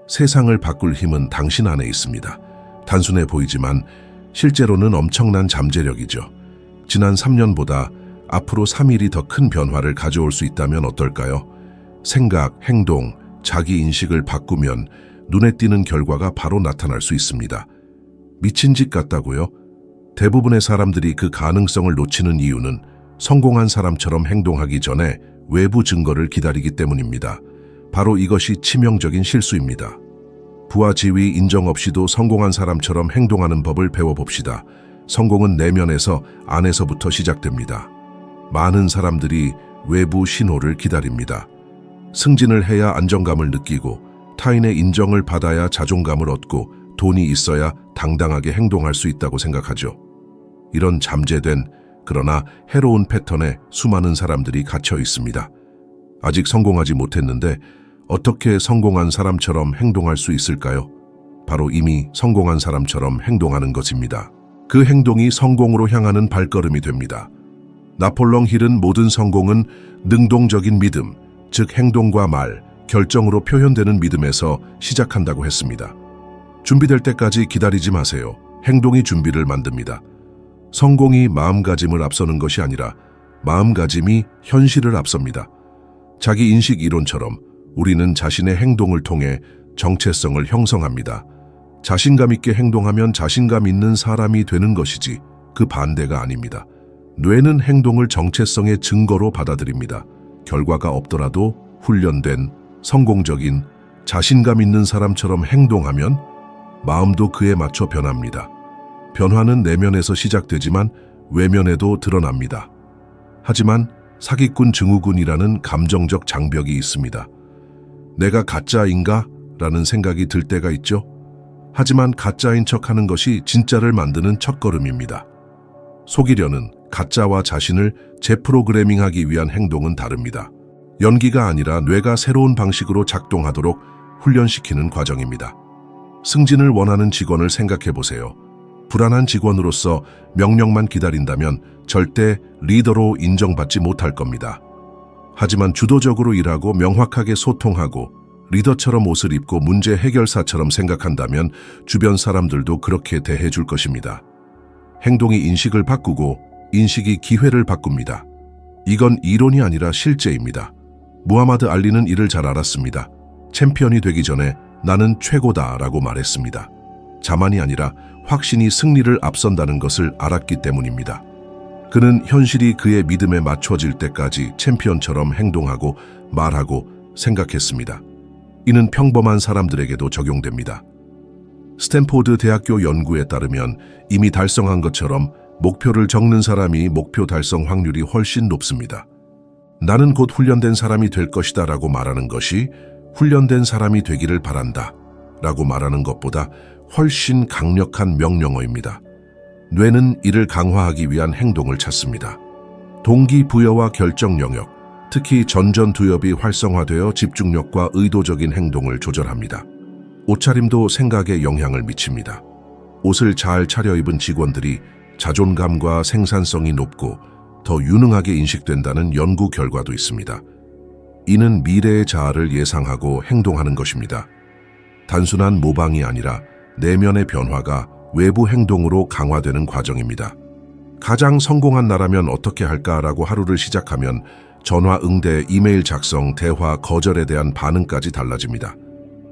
세상을 바꿀 힘은 당신 안에 있습니다. 단순해 보이지만 실제로는 엄청난 잠재력이죠. 지난 3년보다 앞으로 3일이 더 큰 변화를 가져올 수 있다면 어떨까요? 생각, 행동, 자기 인식을 바꾸면 눈에 띄는 결과가 바로 나타날 수 있습니다. 미친 짓 같다고요? 대부분의 사람들이 그 가능성을 놓치는 이유는 성공한 사람처럼 행동하기 전에 외부 증거를 기다리기 때문입니다. 바로 이것이 치명적인 실수입니다. 부와 지위, 인정 없이도 성공한 사람처럼 행동하는 법을 배워봅시다. 성공은 내면에서 안에서부터 시작됩니다. 많은 사람들이 외부 신호를 기다립니다. 승진을 해야 안정감을 느끼고, 타인의 인정을 받아야 자존감을 얻고, 돈이 있어야 당당하게 행동할 수 있다고 생각하죠. 이런 잠재된 그러나 해로운 패턴에 수많은 사람들이 갇혀 있습니다. 아직 성공하지 못했는데 어떻게 성공한 사람처럼 행동할 수 있을까요? 바로 이미 성공한 사람처럼 행동하는 것입니다. 그 행동이 성공으로 향하는 발걸음이 됩니다. 나폴레옹 힐은 모든 성공은 능동적인 믿음, 즉 행동과 말, 결정으로 표현되는 믿음에서 시작한다고 했습니다. 준비될 때까지 기다리지 마세요. 행동이 준비를 만듭니다. 성공이 마음가짐을 앞서는 것이 아니라 마음가짐이 현실을 앞섭니다. 자기 인식 이론처럼 우리는 자신의 행동을 통해 정체성을 형성합니다. 자신감 있게 행동하면 자신감 있는 사람이 되는 것이지 그 반대가 아닙니다. 뇌는 행동을 정체성의 증거로 받아들입니다. 결과가 없더라도 훈련된, 성공적인, 자신감 있는 사람처럼 행동하면 마음도 그에 맞춰 변합니다. 변화는 내면에서 시작되지만 외면에도 드러납니다. 하지만 사기꾼 증후군이라는 감정적 장벽이 있습니다. 내가 가짜인가? 라는 생각이 들 때가 있죠. 하지만 가짜인 척하는 것이 진짜를 만드는 첫걸음입니다. 속이려는 가짜와 자신을 재프로그래밍하기 위한 행동은 다릅니다. 연기가 아니라 뇌가 새로운 방식으로 작동하도록 훈련시키는 과정입니다. 승진을 원하는 직원을 생각해 보세요. 불안한 직원으로서 명령만 기다린다면 절대 리더로 인정받지 못할 겁니다. 하지만 주도적으로 일하고 명확하게 소통하고 리더처럼 옷을 입고 문제 해결사처럼 생각한다면 주변 사람들도 그렇게 대해줄 것입니다. 행동이 인식을 바꾸고 인식이 기회를 바꿉니다. 이건 이론이 아니라 실제입니다. 무하마드 알리는 이를 잘 알았습니다. 챔피언이 되기 전에 나는 최고다라고 말했습니다. 자만이 아니라 확신이 승리를 앞선다는 것을 알았기 때문입니다. 그는 현실이 그의 믿음에 맞춰질 때까지 챔피언처럼 행동하고 말하고 생각했습니다. 이는 평범한 사람들에게도 적용됩니다. 스탠포드 대학교 연구에 따르면 이미 달성한 것처럼 목표를 적는 사람이 목표 달성 확률이 훨씬 높습니다. 나는 곧 훈련된 사람이 될 것이다 라고 말하는 것이 훈련된 사람이 되기를 바란다 라고 말하는 것보다 훨씬 강력한 명령어입니다. 뇌는 이를 강화하기 위한 행동을 찾습니다. 동기부여와 결정 영역, 특히 전전두엽이 활성화되어 집중력과 의도적인 행동을 조절합니다. 옷차림도 생각에 영향을 미칩니다. 옷을 잘 차려입은 직원들이 자존감과 생산성이 높고 더 유능하게 인식된다는 연구 결과도 있습니다. 이는 미래의 자아를 예상하고 행동하는 것입니다. 단순한 모방이 아니라 내면의 변화가 외부 행동으로 강화되는 과정입니다. 가장 성공한 나라면 어떻게 할까라고 하루를 시작하면 전화 응대, 이메일 작성, 대화, 거절에 대한 반응까지 달라집니다.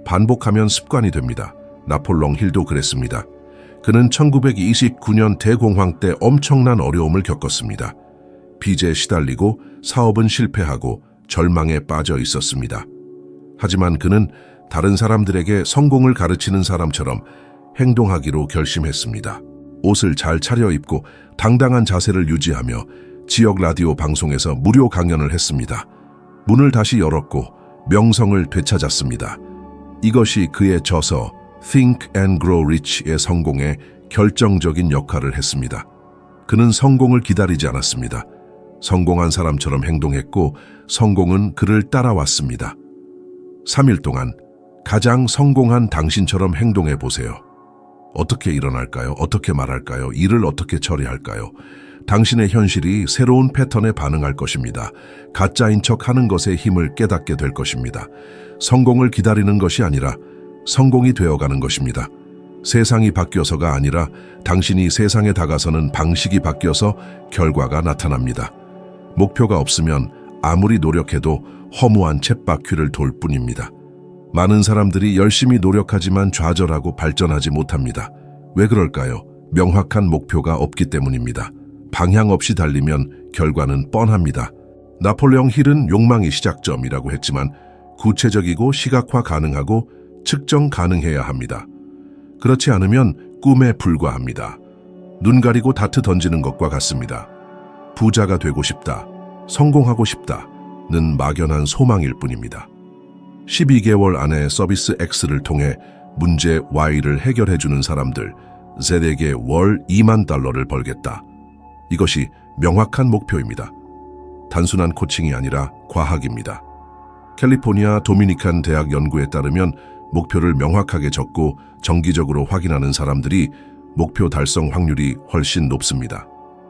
반복하면 습관이 됩니다. 나폴레옹 힐도 그랬습니다. 그는 1929년 대공황 때 엄청난 어려움을 겪었습니다. 빚에 시달리고 사업은 실패하고 절망에 빠져 있었습니다. 하지만 그는 다른 사람들에게 성공을 가르치는 사람처럼 행동하기로 결심했습니다. 옷을 잘 차려입고 당당한 자세를 유지하며 지역 라디오 방송에서 무료 강연을 했습니다. 문을 다시 열었고 명성을 되찾았습니다. 이것이 그의 저서 Think and Grow Rich의 성공에 결정적인 역할을 했습니다. 그는 성공을 기다리지 않았습니다. 성공한 사람처럼 행동했고 성공은 그를 따라왔습니다. 3일 동안 가장 성공한 당신처럼 행동해 보세요. 어떻게 일어날까요? 어떻게 말할까요? 일을 어떻게 처리할까요? 당신의 현실이 새로운 패턴에 반응할 것입니다. 가짜인 척 하는 것의 힘을 깨닫게 될 것입니다. 성공을 기다리는 것이 아니라 성공이 되어가는 것입니다. 세상이 바뀌어서가 아니라 당신이 세상에 다가서는 방식이 바뀌어서 결과가 나타납니다. 목표가 없으면 아무리 노력해도 허무한 쳇바퀴를 돌 뿐입니다. 많은 사람들이 열심히 노력하지만 좌절하고 발전하지 못합니다. 왜 그럴까요? 명확한 목표가 없기 때문입니다. 방향 없이 달리면 결과는 뻔합니다. 나폴레옹 힐은 욕망이 시작점이라고 했지만 구체적이고 시각화 가능하고 측정 가능해야 합니다. 그렇지 않으면 꿈에 불과합니다. 눈 가리고 다트 던지는 것과 같습니다. 부자가 되고 싶다, 성공하고 싶다는 막연한 소망일 뿐입니다. 12개월 안에 서비스 X를 통해 문제 Y를 해결해주는 사람들, Z에게 월 2만 달러를 벌겠다. 이것이 명확한 목표입니다. 단순한 코칭이 아니라 과학입니다. 캘리포니아 도미니칸 대학 연구에 따르면 목표를 명확하게 적고 정기적으로 확인하는 사람들이 목표 달성 확률이 훨씬 높습니다.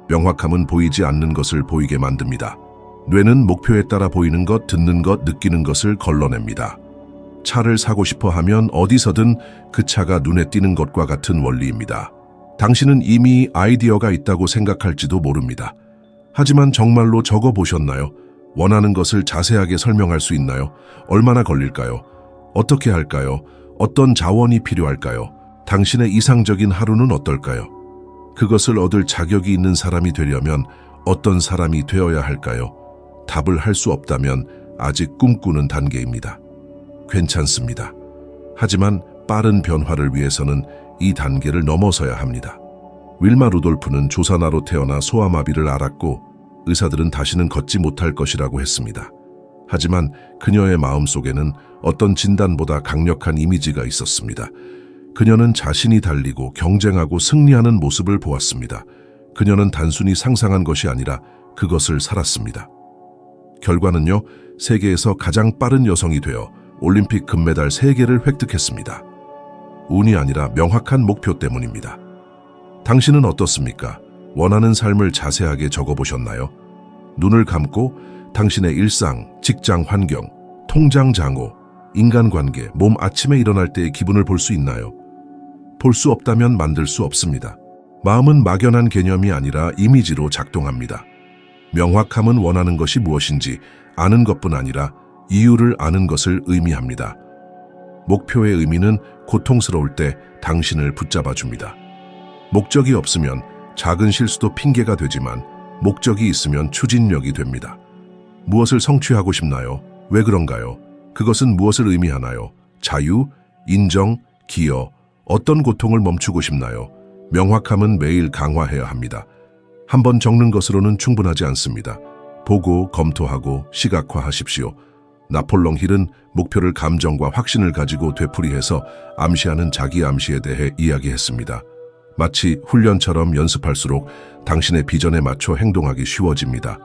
명확함은 보이지 않는 것을 보이게 만듭니다. 뇌는 목표에 따라 보이는 것, 듣는 것, 느끼는 것을 걸러냅니다. 차를 사고 싶어 하면 어디서든 그 차가 눈에 띄는 것과 같은 원리입니다. 당신은 이미 아이디어가 있다고 생각할지도 모릅니다. 하지만 정말로 적어보셨나요? 원하는 것을 자세하게 설명할 수 있나요? 얼마나 걸릴까요? 어떻게 할까요? 어떤 자원이 필요할까요? 당신의 이상적인 하루는 어떨까요? 그것을 얻을 자격이 있는 사람이 되려면 어떤 사람이 되어야 할까요? 답을 할 수 없다면 아직 꿈꾸는 단계입니다. 괜찮습니다. 하지만 빠른 변화를 위해서는 이 단계를 넘어서야 합니다. 윌마 루돌프는 조산아로 태어나 소아마비를 앓았고 의사들은 다시는 걷지 못할 것이라고 했습니다. 하지만 그녀의 마음속에는 어떤 진단보다 강력한 이미지가 있었습니다. 그녀는 자신이 달리고 경쟁하고 승리하는 모습을 보았습니다. 그녀는 단순히 상상한 것이 아니라 그것을 살았습니다. 결과는요, 세계에서 가장 빠른 여성이 되어 올림픽 금메달 3개를 획득했습니다. 운이 아니라 명확한 목표 때문입니다. 당신은 어떻습니까? 원하는 삶을 자세하게 적어보셨나요? 눈을 감고 당신의 일상, 직장 환경, 통장 잔고, 인간관계, 몸 아침에 일어날 때의 기분을 볼 수 있나요? 볼 수 없다면 만들 수 없습니다. 마음은 막연한 개념이 아니라 이미지로 작동합니다. 명확함은 원하는 것이 무엇인지 아는 것뿐 아니라 이유를 아는 것을 의미합니다. 목표의 의미는 고통스러울 때 당신을 붙잡아 줍니다. 목적이 없으면 작은 실수도 핑계가 되지만 목적이 있으면 추진력이 됩니다. 무엇을 성취하고 싶나요? 왜 그런가요? 그것은 무엇을 의미하나요? 자유, 인정, 기여, 어떤 고통을 멈추고 싶나요? 명확함은 매일 강화해야 합니다. 한번 적는 것으로는 충분하지 않습니다. 보고, 검토하고, 시각화하십시오. 나폴레옹 힐은 목표를 감정과 확신을 가지고 되풀이해서 암시하는 자기 암시에 대해 이야기했습니다. 마치 훈련처럼 연습할수록 당신의 비전에 맞춰 행동하기 쉬워집니다.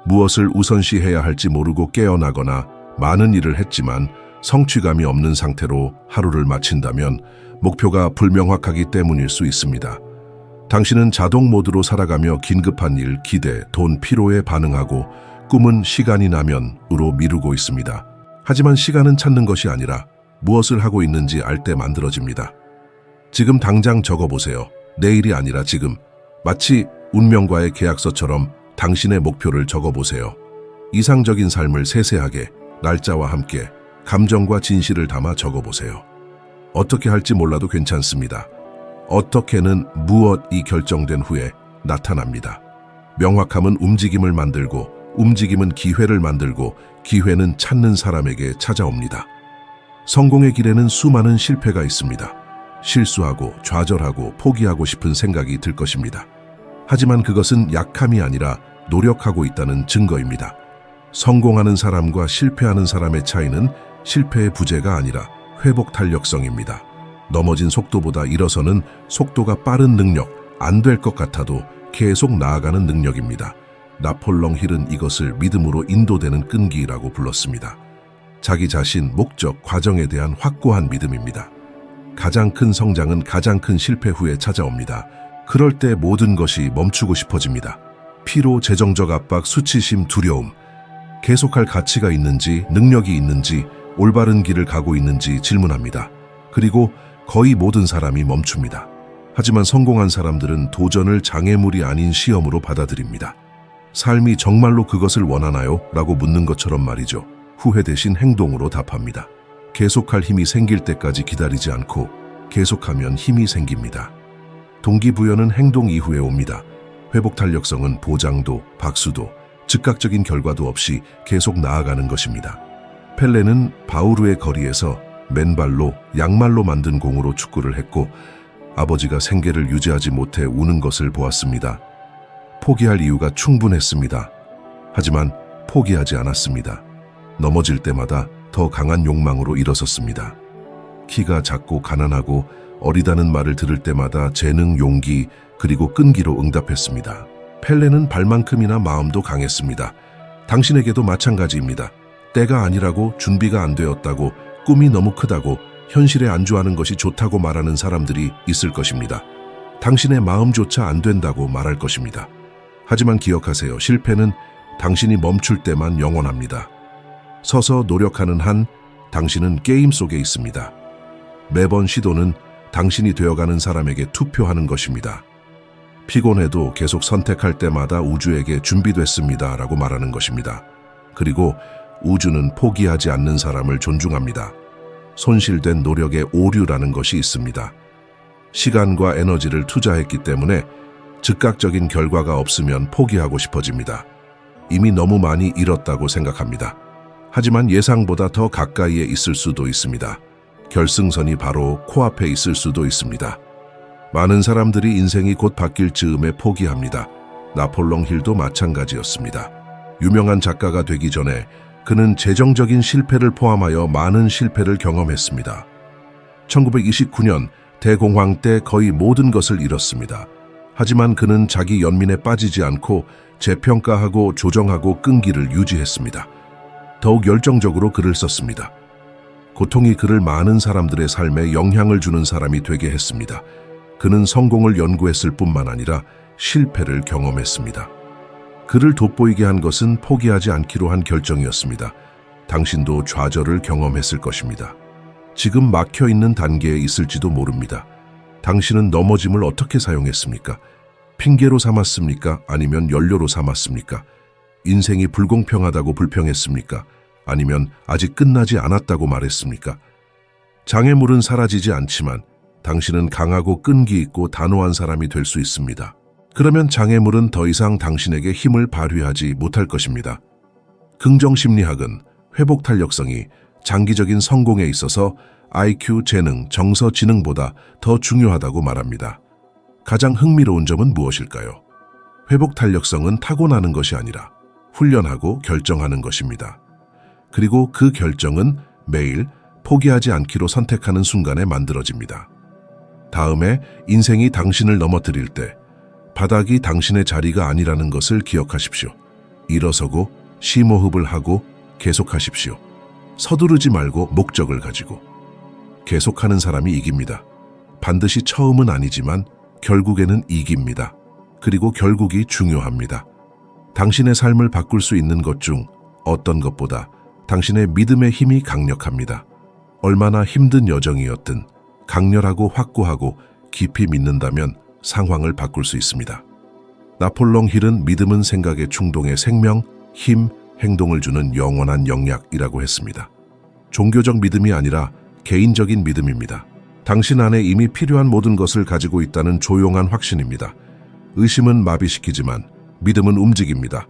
무엇을 우선시해야 할지 모르고 깨어나거나 많은 일을 했지만 성취감이 없는 상태로 하루를 마친다면 목표가 불명확하기 때문일 수 있습니다. 당신은 자동 모드로 살아가며 긴급한 일, 기대, 돈, 피로에 반응하고 꿈은 시간이 나면으로 미루고 있습니다. 하지만 시간은 찾는 것이 아니라 무엇을 하고 있는지 알 때 만들어집니다. 지금 당장 적어보세요. 내일이 아니라 지금. 마치 운명과의 계약서처럼 당신의 목표를 적어보세요. 이상적인 삶을 세세하게, 날짜와 함께, 감정과 진실을 담아 적어보세요. 어떻게 할지 몰라도 괜찮습니다. 어떻게는 무엇이 결정된 후에 나타납니다. 명확함은 움직임을 만들고, 움직임은 기회를 만들고, 기회는 찾는 사람에게 찾아옵니다. 성공의 길에는 수많은 실패가 있습니다. 실수하고 좌절하고 포기하고 싶은 생각이 들 것입니다. 하지만 그것은 약함이 아니라 노력하고 있다는 증거입니다. 성공하는 사람과 실패하는 사람의 차이는 실패의 부재가 아니라 회복 탄력성입니다. 넘어진 속도보다 일어서는 속도가 빠른 능력, 안 될 것 같아도 계속 나아가는 능력입니다. 나폴레옹 힐은 이것을 믿음으로 인도되는 끈기라고 불렀습니다. 자기 자신, 목적, 과정에 대한 확고한 믿음입니다. 가장 큰 성장은 가장 큰 실패 후에 찾아옵니다. 그럴 때 모든 것이 멈추고 싶어집니다. 피로, 재정적 압박, 수치심, 두려움. 계속할 가치가 있는지, 능력이 있는지, 올바른 길을 가고 있는지 질문합니다. 그리고 거의 모든 사람이 멈춥니다. 하지만 성공한 사람들은 도전을 장애물이 아닌 시험으로 받아들입니다. 삶이 정말로 그것을 원하나요? 라고 묻는 것처럼 말이죠. 후회 대신 행동으로 답합니다. 계속할 힘이 생길 때까지 기다리지 않고 계속하면 힘이 생깁니다. 동기부여는 행동 이후에 옵니다. 회복 탄력성은 보장도, 박수도, 즉각적인 결과도 없이 계속 나아가는 것입니다. 펠레는 바우르의 거리에서 맨발로 양말로 만든 공으로 축구를 했고 아버지가 생계를 유지하지 못해 우는 것을 보았습니다. 포기할 이유가 충분했습니다. 하지만 포기하지 않았습니다. 넘어질 때마다 더 강한 욕망으로 일어섰습니다. 키가 작고 가난하고 어리다는 말을 들을 때마다 재능, 용기, 그리고 끈기로 응답했습니다. 펠레는 발만큼이나 마음도 강했습니다. 당신에게도 마찬가지입니다. 때가 아니라고, 준비가 안 되었다고, 꿈이 너무 크다고, 현실에 안주하는 것이 좋다고 말하는 사람들이 있을 것입니다. 당신의 마음조차 안 된다고 말할 것입니다. 하지만 기억하세요. 실패는 당신이 멈출 때만 영원합니다. 서서 노력하는 한 당신은 게임 속에 있습니다. 매번 시도는 당신이 되어가는 사람에게 투표하는 것입니다. 피곤해도 계속 선택할 때마다 우주에게 준비됐습니다 라고 말하는 것입니다. 그리고 우주는 포기하지 않는 사람을 존중합니다. 손실된 노력의 오류라는 것이 있습니다. 시간과 에너지를 투자했기 때문에 즉각적인 결과가 없으면 포기하고 싶어집니다. 이미 너무 많이 잃었다고 생각합니다. 하지만 예상보다 더 가까이에 있을 수도 있습니다. 결승선이 바로 코앞에 있을 수도 있습니다. 많은 사람들이 인생이 곧 바뀔 즈음에 포기합니다. 나폴롱 힐도 마찬가지였습니다. 유명한 작가가 되기 전에 그는 재정적인 실패를 포함하여 많은 실패를 경험했습니다. 1929년 대공황 때 거의 모든 것을 잃었습니다. 하지만 그는 자기 연민에 빠지지 않고 재평가하고 조정하고 끈기를 유지했습니다. 더욱 열정적으로 글을 썼습니다. 고통이 그를 많은 사람들의 삶에 영향을 주는 사람이 되게 했습니다. 그는 성공을 연구했을 뿐만 아니라 실패를 경험했습니다. 그를 돋보이게 한 것은 포기하지 않기로 한 결정이었습니다. 당신도 좌절을 경험했을 것입니다. 지금 막혀있는 단계에 있을지도 모릅니다. 당신은 넘어짐을 어떻게 사용했습니까? 핑계로 삼았습니까? 아니면 연료로 삼았습니까? 인생이 불공평하다고 불평했습니까? 아니면 아직 끝나지 않았다고 말했습니까? 장애물은 사라지지 않지만 당신은 강하고 끈기 있고 단호한 사람이 될 수 있습니다. 그러면 장애물은 더 이상 당신에게 힘을 발휘하지 못할 것입니다. 긍정심리학은 회복 탄력성이 장기적인 성공에 있어서 IQ, 재능, 정서, 지능보다 더 중요하다고 말합니다. 가장 흥미로운 점은 무엇일까요? 회복 탄력성은 타고나는 것이 아니라 훈련하고 결정하는 것입니다. 그리고 그 결정은 매일 포기하지 않기로 선택하는 순간에 만들어집니다. 다음에 인생이 당신을 넘어뜨릴 때 바닥이 당신의 자리가 아니라는 것을 기억하십시오. 일어서고 심호흡을 하고 계속하십시오. 서두르지 말고 목적을 가지고. 계속하는 사람이 이깁니다. 반드시 처음은 아니지만 결국에는 이깁니다. 그리고 결국이 중요합니다. 당신의 삶을 바꿀 수 있는 것 중 어떤 것보다 당신의 믿음의 힘이 강력합니다. 얼마나 힘든 여정이었든 강렬하고 확고하고 깊이 믿는다면 상황을 바꿀 수 있습니다. 나폴롱 힐은 믿음은 생각의 충동에 생명, 힘, 행동을 주는 영원한 영약이라고 했습니다. 종교적 믿음이 아니라 개인적인 믿음입니다. 당신 안에 이미 필요한 모든 것을 가지고 있다는 조용한 확신입니다. 의심은 마비시키지만 믿음은 움직입니다.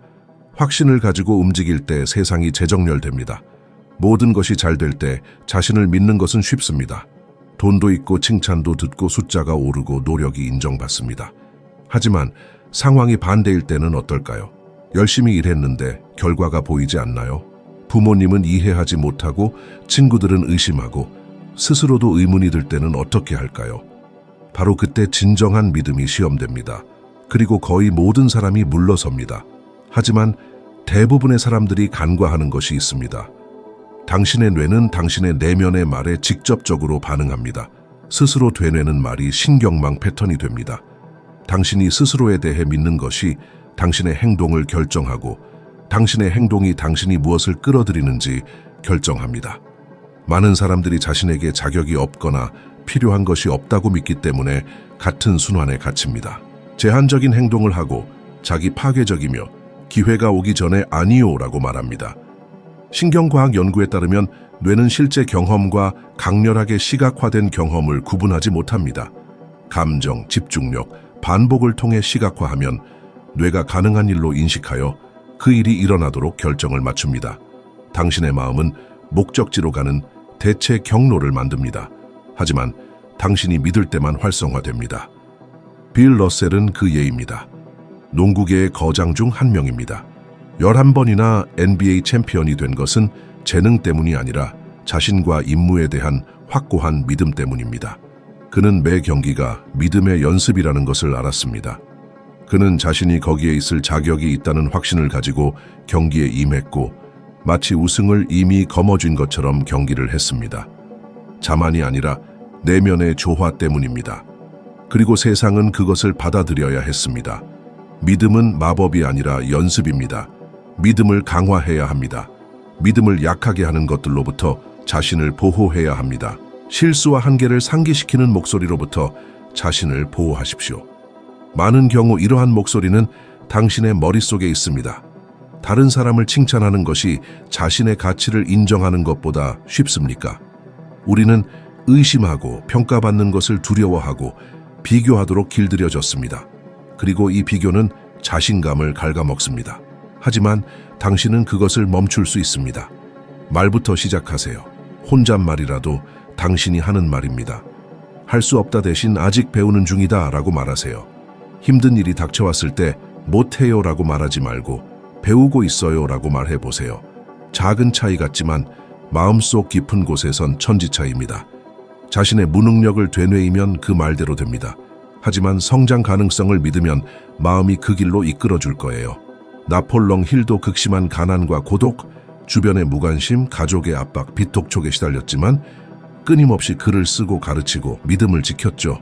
확신을 가지고 움직일 때 세상이 재정렬됩니다. 모든 것이 잘 될 때 자신을 믿는 것은 쉽습니다. 돈도 있고 칭찬도 듣고 숫자가 오르고 노력이 인정받습니다. 하지만 상황이 반대일 때는 어떨까요? 열심히 일했는데 결과가 보이지 않나요? 부모님은 이해하지 못하고 친구들은 의심하고 스스로도 의문이 들 때는 어떻게 할까요? 바로 그때 진정한 믿음이 시험됩니다. 그리고 거의 모든 사람이 물러섭니다. 하지만 대부분의 사람들이 간과하는 것이 있습니다. 당신의 뇌는 당신의 내면의 말에 직접적으로 반응합니다. 스스로 되뇌는 말이 신경망 패턴이 됩니다. 당신이 스스로에 대해 믿는 것이 당신의 행동을 결정하고 당신의 행동이 당신이 무엇을 끌어들이는지 결정합니다. 많은 사람들이 자신에게 자격이 없거나 필요한 것이 없다고 믿기 때문에 같은 순환에 갇힙니다. 제한적인 행동을 하고 자기 파괴적이며 기회가 오기 전에 아니요라고 말합니다. 신경과학 연구에 따르면 뇌는 실제 경험과 강렬하게 시각화된 경험을 구분하지 못합니다. 감정, 집중력, 반복을 통해 시각화하면 뇌가 가능한 일로 인식하여 그 일이 일어나도록 결정을 맞춥니다. 당신의 마음은 목적지로 가는 대체 경로를 만듭니다. 하지만 당신이 믿을 때만 활성화됩니다. 빌 러셀은 그 예입니다. 농구계의 거장 중 한 명입니다. 11번이나 NBA 챔피언이 된 것은 재능 때문이 아니라 자신과 임무에 대한 확고한 믿음 때문입니다. 그는 매 경기가 믿음의 연습이라는 것을 알았습니다. 그는 자신이 거기에 있을 자격이 있다는 확신을 가지고 경기에 임했고 마치 우승을 이미 거머쥔 것처럼 경기를 했습니다. 자만이 아니라 내면의 조화 때문입니다. 그리고 세상은 그것을 받아들여야 했습니다. 믿음은 마법이 아니라 연습입니다. 믿음을 강화해야 합니다. 믿음을 약하게 하는 것들로부터 자신을 보호해야 합니다. 실수와 한계를 상기시키는 목소리로부터 자신을 보호하십시오. 많은 경우 이러한 목소리는 당신의 머릿속에 있습니다. 다른 사람을 칭찬하는 것이 자신의 가치를 인정하는 것보다 쉽습니까? 우리는 의심하고 평가받는 것을 두려워하고 비교하도록 길들여졌습니다. 그리고 이 비교는 자신감을 갉아먹습니다. 하지만 당신은 그것을 멈출 수 있습니다. 말부터 시작하세요. 혼잣말이라도 당신이 하는 말입니다. 할 수 없다 대신 아직 배우는 중이다 라고 말하세요. 힘든 일이 닥쳐왔을 때 못해요 라고 말하지 말고 배우고 있어요 라고 말해보세요. 작은 차이 같지만 마음속 깊은 곳에선 천지 차이입니다. 자신의 무능력을 되뇌이면 그 말대로 됩니다. 하지만 성장 가능성을 믿으면 마음이 그 길로 이끌어줄 거예요. 나폴롱 힐도 극심한 가난과 고독, 주변의 무관심, 가족의 압박, 빚독촉에 시달렸지만 끊임없이 글을 쓰고 가르치고 믿음을 지켰죠.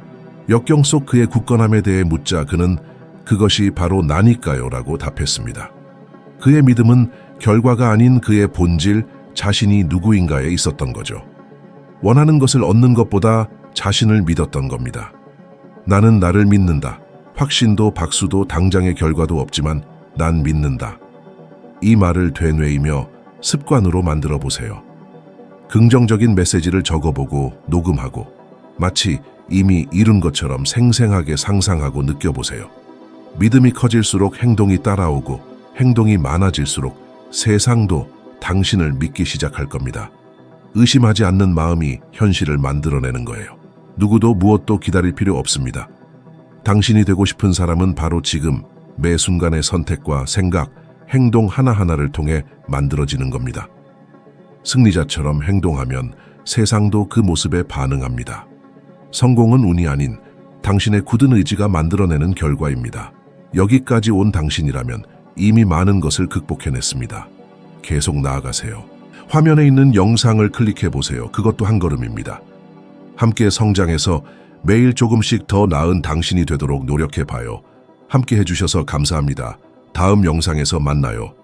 역경 속 그의 굳건함에 대해 묻자 그는 그것이 바로 나니까요 라고 답했습니다. 그의 믿음은 결과가 아닌 그의 본질, 자신이 누구인가에 있었던 거죠. 원하는 것을 얻는 것보다 자신을 믿었던 겁니다. 나는 나를 믿는다. 확신도 박수도 당장의 결과도 없지만 난 믿는다. 이 말을 되뇌이며 습관으로 만들어 보세요. 긍정적인 메시지를 적어보고 녹음하고 마치 이미 이룬 것처럼 생생하게 상상하고 느껴보세요. 믿음이 커질수록 행동이 따라오고 행동이 많아질수록 세상도 당신을 믿기 시작할 겁니다. 의심하지 않는 마음이 현실을 만들어내는 거예요. 누구도 무엇도 기다릴 필요 없습니다. 당신이 되고 싶은 사람은 바로 지금 매 순간의 선택과 생각, 행동 하나하나를 통해 만들어지는 겁니다. 승리자처럼 행동하면 세상도 그 모습에 반응합니다. 성공은 운이 아닌 당신의 굳은 의지가 만들어내는 결과입니다. 여기까지 온 당신이라면 이미 많은 것을 극복해냈습니다. 계속 나아가세요. 화면에 있는 영상을 클릭해 보세요. 그것도 한 걸음입니다. 함께 성장해서 매일 조금씩 더 나은 당신이 되도록 노력해 봐요. 함께 해주셔서 감사합니다. 다음 영상에서 만나요.